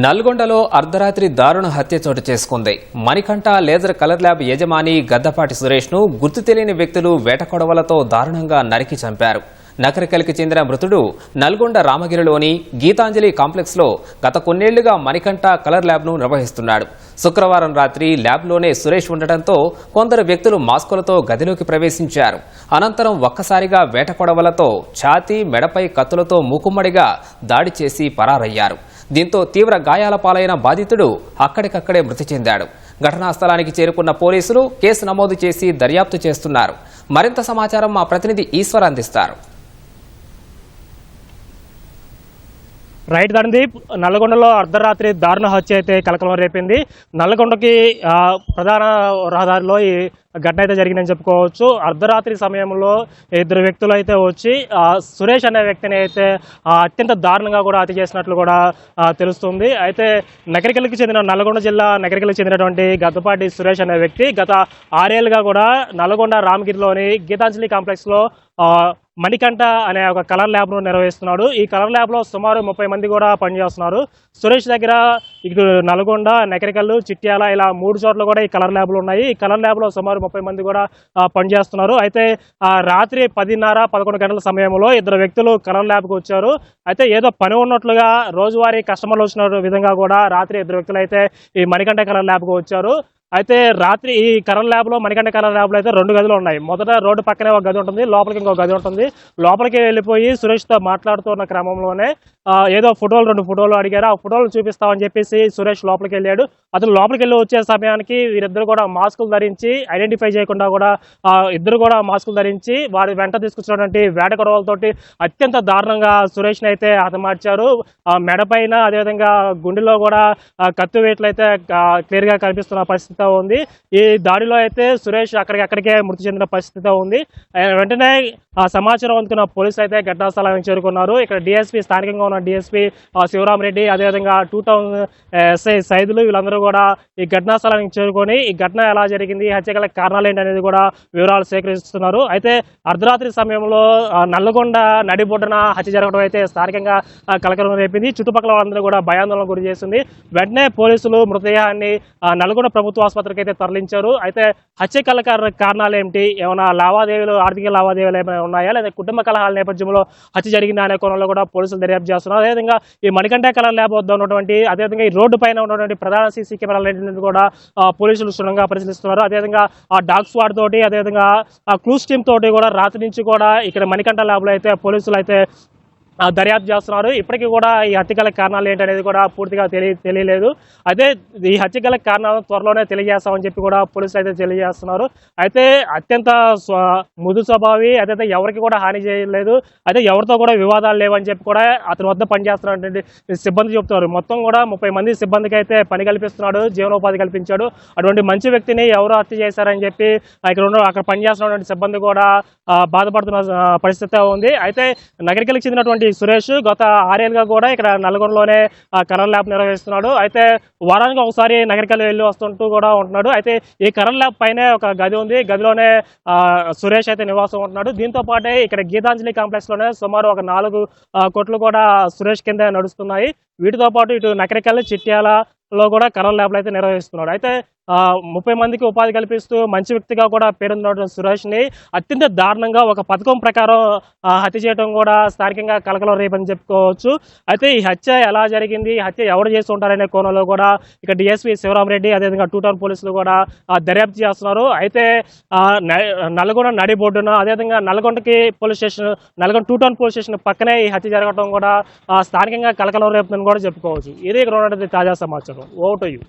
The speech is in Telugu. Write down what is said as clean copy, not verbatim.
నల్గొండలో అర్ధరాత్రి దారుణ హత్య చోటు చేసుకుంది. మణికంఠ లేజర్ కలర్ ల్యాబ్ యజమాని గద్దపాటి సురేష్ను గుర్తు తెలియని వ్యక్తులు వేటకొడవలతో దారుణంగా నరికి చంపారు. నకరికల్కి చెందిన మృతుడు నల్గొండ రామగిరిలోని గీతాంజలి కాంప్లెక్స్లో గత కొన్నేళ్లుగా మణికంఠ కలర్ ల్యాబ్ను నిర్వహిస్తున్నాడు. శుక్రవారం రాత్రి ల్యాబ్లోనే సురేష్ ఉండటంతో కొందరు వ్యక్తులు మాస్కులతో గదిలోకి ప్రవేశించారు. అనంతరం ఒక్కసారిగా వేటకొడవలతో ఛాతీ, మెడపై కత్తులతో మూకుమ్మడిగా దాడి చేసి పరారయ్యారు. దీంతో తీవ్ర గాయాల పాలైన బాధితుడు అక్కడికక్కడే మృతి చెందాడు. ఘటనా స్థలానికి చేరుకున్న పోలీసులు కేసు నమోదు చేసి దర్యాప్తు చేస్తున్నారు. మరింత సమాచారం మా ప్రతినిధి ఈశ్వర్ అందిస్తారు. రైట్ ధర్మదీప్, నల్గొండలో అర్ధరాత్రి దారుణ హత్య అయితే కలకలం రేపింది. నల్గొండకి ప్రధాన రహదారిలో ఈ ఘటన అయితే జరిగిందని చెప్పుకోవచ్చు. అర్ధరాత్రి సమయంలో ఇద్దరు వ్యక్తులు అయితే వచ్చి సురేష్ అనే వ్యక్తిని అయితే అత్యంత దారుణంగా కూడా హత్య చేసినట్లు కూడా తెలుస్తుంది. అయితే నల్గొండ జిల్లా నకరికల్కి చెందినటువంటి గద్దపాటి సురేష్ అనే వ్యక్తి గత 6 ఏళ్లుగా కూడా నల్గొండ రామగిరిలోని గీతాంజలి కాంప్లెక్స్లో మణికంఠ అనే ఒక కలర్ ల్యాబ్ను నిర్వహిస్తున్నాడు. ఈ కలర్ ల్యాబ్లో సుమారు 30 మంది కూడా పనిచేస్తున్నారు. సురేష్ దగ్గర ఇటు నల్గొండ, నకరికల్లు, చిట్యాల ఇలా 3 చోట్ల కూడా ఈ కలర్ ల్యాబ్లు ఉన్నాయి. ఈ కలర్ ల్యాబ్లో సుమారు 30 మంది కూడా పనిచేస్తున్నారు. అయితే రాత్రి 10:30-11 గంటల సమయంలో ఇద్దరు వ్యక్తులు కలర్ ల్యాబ్కి వచ్చారు. అయితే ఏదో పని ఉన్నట్లుగా రోజువారీ కస్టమర్లు వచ్చిన విధంగా కూడా రాత్రి ఇద్దరు వ్యక్తులు అయితే ఈ మణికంఠ కలర్ ల్యాబ్కి వచ్చారు. అయితే రాత్రి ఈ కలర్ ల్యాబ్లో మణికంఠ కలర్ ల్యాబ్లో అయితే 2 గదులు ఉన్నాయి. మొదట రోడ్డు పక్కనే ఒక గది ఉంటుంది, లోపలికి ఇంకో గది ఉంటుంది. లోపలికి వెళ్ళిపోయి సురేష్తో మాట్లాడుతున్న క్రమంలోనే ఏదో 2 ఫోటోలు అడిగారు. ఆ ఫోటోలు చూపిస్తామని చెప్పేసి సురేష్ లోపలికి వెళ్ళాడు. అతను లోపలికి వెళ్ళి వచ్చే సమయానికి వీరిద్దరు కూడా మాస్కులు ధరించి ఐడెంటిఫై చేయకుండా కూడా ఇద్దరు కూడా మాస్కులు ధరించి వారి వెంట తీసుకొచ్చినటువంటి వేట కొడవలతోటి అత్యంత దారుణంగా సురేష్ని అయితే హతమార్చారు. మెడపైన అదేవిధంగా గుండెలో కూడా కత్తి వేట్లు అయితే క్లియర్గా కనిపిస్తున్న పరిస్థితి ఉంది. ఈ దాడిలో అయితే సురేష్ అక్కడికే మృతి చెందిన పరిస్థితి ఉంది. వెంటనే సమాచారం అందుకున్న పోలీసులు అయితే ఘటనా స్థలానికి చేరుకున్నారు. ఇక్కడ డిఎస్పీ, స్థానికంగా ఉన్న డిఎస్పీ శివరామరెడ్డి, అదేవిధంగా 2 టౌన్ ఎస్ఐ సైదులు వీళ్ళందరూ కూడా ఈ ఘటనా స్థలానికి చేరుకొని ఈ ఘటన ఎలా జరిగింది, హత్య గల కారణాలు ఏంటి అనేది కూడా వివరాలు సేకరిస్తున్నారు. అయితే అర్ధరాత్రి సమయంలో నల్లగొండ నడిబొడ్డున హత్య జరగడం అయితే స్థానికంగా కలకలం రేపింది. చుట్టుపక్కల వాళ్ళందరూ కూడా భయాందోళన గురి చేసింది. వెంటనే పోలీసులు మృతదేహాన్ని నల్గొండ ప్రభుత్వ ఆసుపత్రికి అయితే తరలించారు. అయితే హత్య గల కారణాలు ఏమిటి, ఏమైనా ఆర్థిక లావాదేవీలు ఏమైనా ఉన్నాయా, లేదా కుటుంబ కలహాల నేపథ్యంలో హత్య జరిగిందా అనే కోణంలో కూడా పోలీసులు దర్యాప్తు చేస్తున్నారు. అదేవిధంగా ఈ మణికంఠ కలర్ ల్యాబ్ వద్ద ఉన్నటువంటి, అదేవిధంగా ఈ రోడ్డు పైన ఉన్నటువంటి ప్రధాన సీసీ కెమెరాలన్నింటినీ కూడా పోలీసులు క్షుణ్ణంగా పరిశీలిస్తున్నారు. అదేవిధంగా ఆ డాగ్ స్క్వాడ్ తోటి, అదేవిధంగా ఆ క్లూస్ టీమ్ తోటి కూడా రాత్రి నుంచి కూడా ఇక్కడ మణికంఠ ల్యాబ్లో అయితే పోలీసులు అయితే దర్యాప్తు చేస్తున్నారు. ఇప్పటికీ కూడా ఈ హత్యగల కారణాలు ఏంటనేది కూడా పూర్తిగా తెలియలేదు. అయితే ఈ హత్యగల కారణాలను త్వరలోనే తెలియజేస్తామని చెప్పి కూడా పోలీసులు అయితే తెలియజేస్తున్నారు. అయితే అత్యంత మృదు స్వభావి, అదైతే ఎవరికి కూడా హాని చేయలేదు, అయితే ఎవరితో కూడా వివాదాలు లేవని చెప్పి కూడా అతని వద్ద పనిచేస్తున్నటువంటి సిబ్బంది చెప్తున్నారు. మొత్తం కూడా 30 మంది సిబ్బందికి అయితే పని కల్పిస్తున్నాడు, జీవనోపాధి కల్పించాడు. అటువంటి మంచి వ్యక్తిని ఎవరు హత్య చేశారని చెప్పి అక్కడ పనిచేస్తున్నటువంటి సిబ్బంది కూడా బాధపడుతున్న పరిస్థితి ఉంది. అయితే నగరికల్కి చెందినటువంటి సురేష్ గత 6 ఏళ్ళుగా కూడా ఇక్కడ నల్గొండలోనే కలర్ ల్యాబ్ నిర్వహిస్తున్నాడు. అయితే వారానికి ఒకసారి నగరికల్ వెళ్ళి వస్తుంటూ కూడా ఉంటున్నాడు. అయితే ఈ కలర్ ల్యాబ్ పైనే ఒక గది ఉంది, గదిలోనే సురేష్ అయితే నివాసం ఉంటున్నాడు. దీంతో పాటే ఇక్కడ గీతాంజలి కాంప్లెక్స్ లోనే సుమారు ఒక 4 కోట్లు కూడా సురేష్ కింద నడుస్తున్నాయి. వీటితో పాటు ఇటు నకరికల్, చిట్యాలలో కూడా కలర్ ల్యాబ్లు అయితే నిర్వహిస్తున్నాడు. అయితే 30 మందికి ఉపాధి కల్పిస్తూ మంచి వ్యక్తిగా కూడా పేరున్న సురేష్ని అత్యంత దారుణంగా ఒక పథకం ప్రకారం హత్య చేయడం కూడా స్థానికంగా కలకలం రేపని చెప్పుకోవచ్చు. అయితే ఈ హత్య ఎలా జరిగింది, హత్య ఎవరు చేసి ఉంటారనే కోణంలో కూడా ఇక డిఎస్పీ శివరామరెడ్డి, అదేవిధంగా 2 టౌన్ పోలీసులు కూడా దర్యాప్తు చేస్తున్నారు. అయితే నల్గొండ నడిబొడ్డున, అదేవిధంగా నల్గొండ 2 టౌన్ పోలీస్ స్టేషన్ పక్కనే ఈ హత్య జరగడం కూడా స్థానికంగా కలకలం రేపుతుందని కూడా చెప్పుకోవచ్చు. ఇది ఇక్కడ ఉన్నటువంటి తాజా సమాచారం. Over to you.